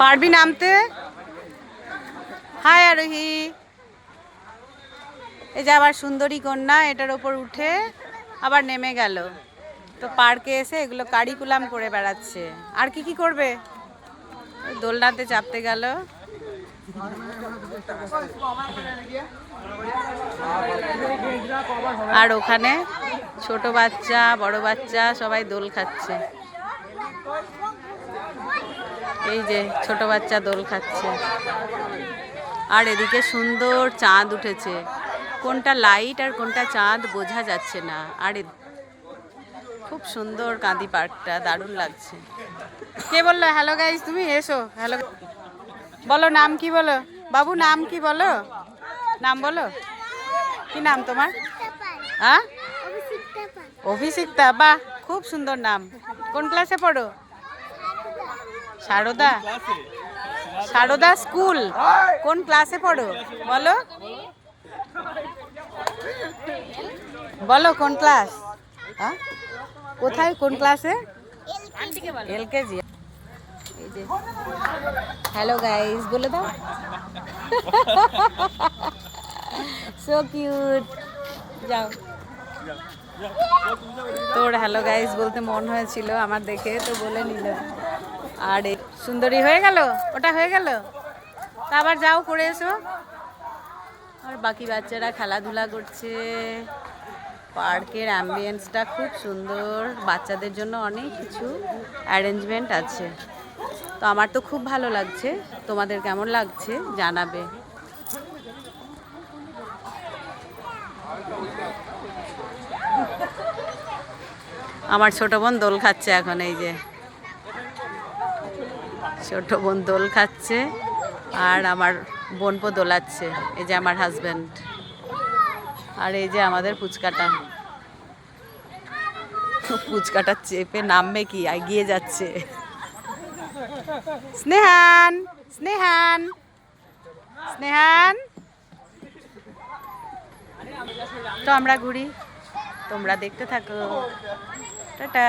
পারবি নামতে? হাই আরোহী। এই যে আবার সুন্দরী কন্যা এটার ওপর উঠে আবার নেমে গেল। তো পার্কে এসে এগুলো কারিকুলাম করে বেড়াচ্ছে। আর কি কি করবে? দোলনাতে চাপতে গেল। আর ওখানে ছোট বাচ্চা বড় বাচ্চা সবাই দোল খাচ্ছে। এই যে ছোট বাচ্চা দোল খাচ্ছে। আর এদিকে সুন্দর চাঁদ উঠেছে। কোনটা লাইট আর কোনটা চাঁদ বোঝা যাচ্ছে না। আর খুব সুন্দর কাঁদি পার্কটা, দারুণ লাগছে। কে বললো হ্যালো গাইস? তুমি এসো। হ্যালো বলো, নাম কি বলো? বাবু নাম কি বলো? নাম বলো, কি নাম তোমার? হ্যাঁ, অভিষিক্তা। বাহ, খুব সুন্দর নাম। কোন ক্লাসে পড়ো? সারদা। সারদা স্কুল। কোন ক্লাসে পড়ো বলো? বলো কোন ক্লাস? হ্যাঁ, কোথায়, কোন ক্লাসে? এলকেজি। এই যে হ্যালো গাইস বলে দাও। So cute. যাও। তোর হ্যালো গাইস বলতে মন হয়েছিল আমার দেখে, তো বলে নিল। আর সুন্দরী হয়ে গেল, ওটা হয়ে গেল। তা আবার যাও করে এসো। আর বাকি বাচ্চারা খেলাধুলা করছে। পার্কের অ্যাম্বিয়েন্সটা খুব সুন্দর, বাচ্চাদের জন্য অনেক কিছু অ্যারেঞ্জমেন্ট আছে। তো আমার তো খুব ভালো লাগছে, তোমাদের কেমন লাগছে জানাবে। আমার ছোট বোন দোল খাচ্ছে এখন। এই যে ছোট বোন দোল খাচ্ছে আর আমার বোনপো দোলাচ্ছে। এই যে আমার হাজব্যান্ড। আর এই যে আমাদের পুচকাটা, পুচকাটা চেপে নামবে কি, এগিয়ে যাচ্ছে। স্নেহান, স্নেহান, স্নেহান। তো আমরা ঘুরি, তোমরা দেখতে থাকো। টাটা।